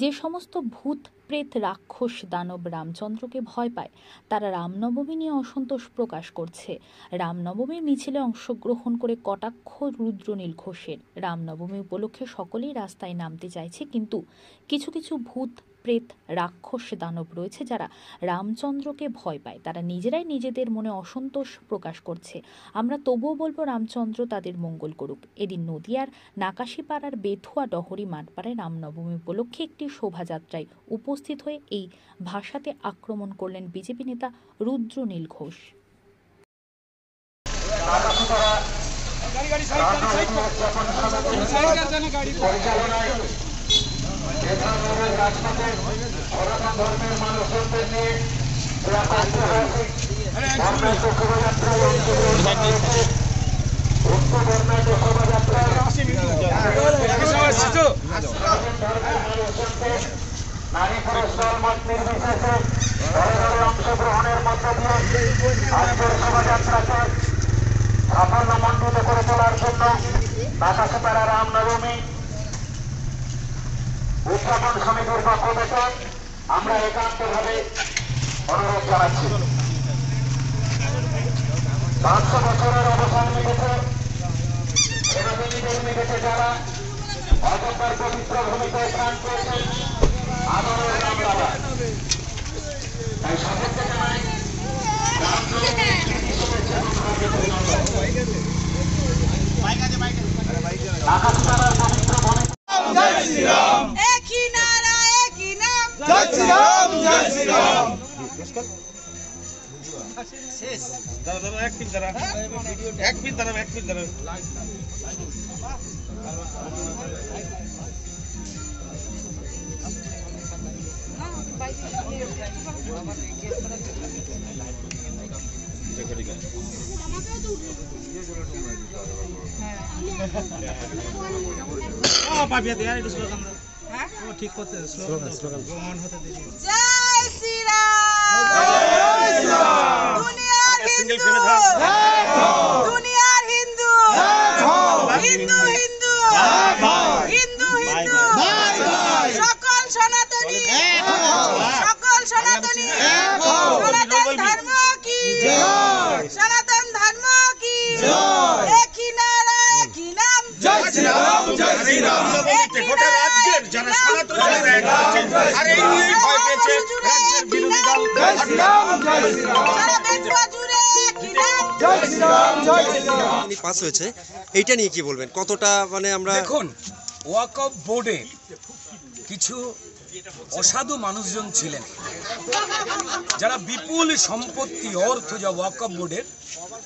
যে সমস্ত ভূত প্রেত রাক্ষস দানব রামচন্দ্রকে ভয় পায় তারা রামনবমী নিয়ে অসন্তোষ প্রকাশ করছে। রামনবমীর মিছিলে অংশগ্রহণ করে কটাক্ষ রুদ্রনীল ঘোষের। রামনবমী উপলক্ষে সকলেই রাস্তায় নামতে চাইছে, কিন্তু কিছু কিছু ভূত প্রেত রাক্ষস দানব রয়েছে যারা রামচন্দ্রকে ভয় পায়। তারা নিজেরাই নিজেদের মনে অসন্তোষ প্রকাশ করছে। আমরা তবুও বলবো রামচন্দ্র তাদের মঙ্গল করুক। এদিন নদিয়ার নাকাশিপাড়ার বেথুয়া ডহরি মাঠপাড়ায় রামনবমী উপলক্ষে একটি শোভাযাত্রায় উপস্থিত হয়ে এই ভাষাতে আক্রমণ করলেন বিজেপি নেতা রুদ্রনীল ঘোষ। নারী পুরুষ দলমত নির্বিশেষে অংশগ্রহণের মধ্য দিয়ে আজকের শোভাযাত্রাকে সাফল্যমণ্ডিত করে তোলার জন্য নাকাশিপাড়া রামনবমী উদযাপন সমিতির পক্ষ থেকে আমরা একান্তভাবে অনুরোধ জানাচ্ছি। 500 বছরের অবসান মিটেছে, মিটেছে যারা অযোধ্যার পবিত্র ভূমিতে স্থান পেয়েছেন আদরের রামলালা। তাই সকলকে জানাই নাকাশিপাড়ার পবিত্র ভূমি। একই নারা একই নাম, জয় শ্রীরাম জয় শ্রীরাম। শেষ দাদা এক মিনিট দাঁড়া, এক মিনিট দাঁড়া, এক মিনিট দাঁড়া। ঠিক করতে স্লোগান হতে দিন। জয় শ্রীরাম। দুনিয়ার হিন্দু, দুনিয়ার হিন্দু, হিন্দু হিন্দু, হিন্দু হিন্দু, সকল সনাতনী, সকল সনাতনী, সনাতন ধর্ম কি, সনাতন ধর্ম কি, একই নারা একই নাম, জয় শ্রীরাম জয় শ্রীরাম। গোটা রাজ্যের যারা সনাতনী আর এই নিয়ে ভয় পেয়েছে রাজ্যের বিরোধী দল। জয় শ্রীরাম জয় শ্রীরাম। সারা বেথুয়া জুড়ে একই নাম, জয় শ্রীরাম জয় শ্রীরাম। পাস হয়েছে, এইটা নিয়ে কি বলবেন? কতটা মানে আমরা দেখুন, ওয়াকফ বোর্ডে কিছু অসাধু মানুষজন ছিলেন যারা বিপুল সম্পত্তি অর্থ যা ওয়াকফ বোর্ডের,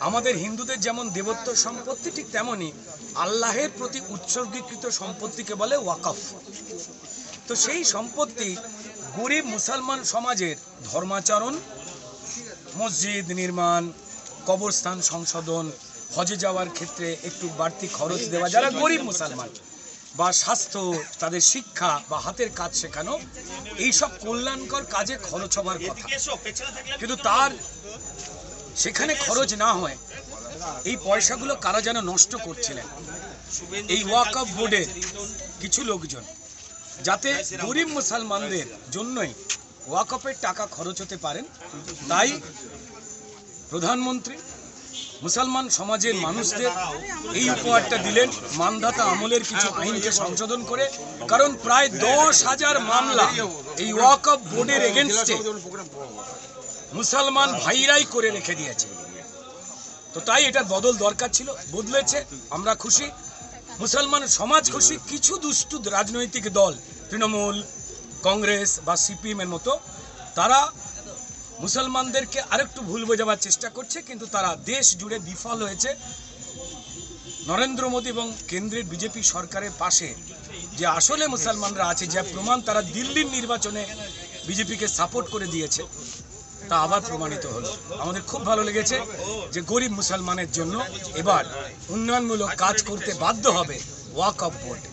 আমাদের হিন্দুদের যেমন দেবত্ব সম্পত্তি ঠিক তেমনি আল্লাহের প্রতি উৎসর্গীকৃত সম্পত্তিকে বলে ওয়াকফ। তো সেই সম্পত্তি গরিব মুসলমান সমাজের ধর্মাচরণ, মসজিদ নির্মাণ, কবরস্থান সংশোধন, হজে যাওয়ার ক্ষেত্রে একটু বাড়তি খরচ দেওয়া, যারা গরিব মুসলমান, বা স্বাস্থ্য, তাদের শিক্ষা বা হাতের কাজ শেখানো, এইসব কল্যাণকর কাজে খরচ হবার কথা। কিন্তু তার সেখানে খরচ না হয় এই পয়সাগুলো কারা যেন নষ্ট করছিলেন এই ওয়াকফ বোর্ডের কিছু লোকজন, যাতে গরিব মুসলমানদের জন্যই ওয়াকফের টাকা খরচ হতে পারেন। তাই প্রধানমন্ত্রী মুসলমান সমাজের মানুষদের এই উপহারটা দিলেন মানধাতা আমলের কিছু আইনকে সংশোধন করে, কারণ প্রায় 10,000 মামলা এই ওয়াকফ বোর্ডের এগেনস্টে মুসলমান ভাইরাই করে রেখে দিয়েছে। তো তাই এটার বদল দরকার ছিল, বদলেছে, আমরা খুশি, মুসলমান সমাজ খুশি। কিছু দুষ্টু রাজনৈতিক দল, তৃণমূল, কংগ্রেস বা সিপিএম এর মতো, তারা মুসলমানদেরকে আরেকটু ভুল বোঝাবার চেষ্টা করছে, কিন্তু তারা দেশ জুড়ে বিফল হয়েছে। নরেন্দ্র মোদী এবং কেন্দ্রের বিজেপি সরকারের পাশে যে আসলে মুসলমানরা আছে, যা প্রমাণ তারা দিল্লির নির্বাচনে বিজেপিকে সাপোর্ট করে দিয়েছে, তা আবার প্রমাণিত হলো। আমাদের খুব ভালো লেগেছে যে গরিব মুসলমানের জন্য এবার উন্নয়নমূলক কাজ করতে বাধ্য হবে ওয়াকফ বোর্ড।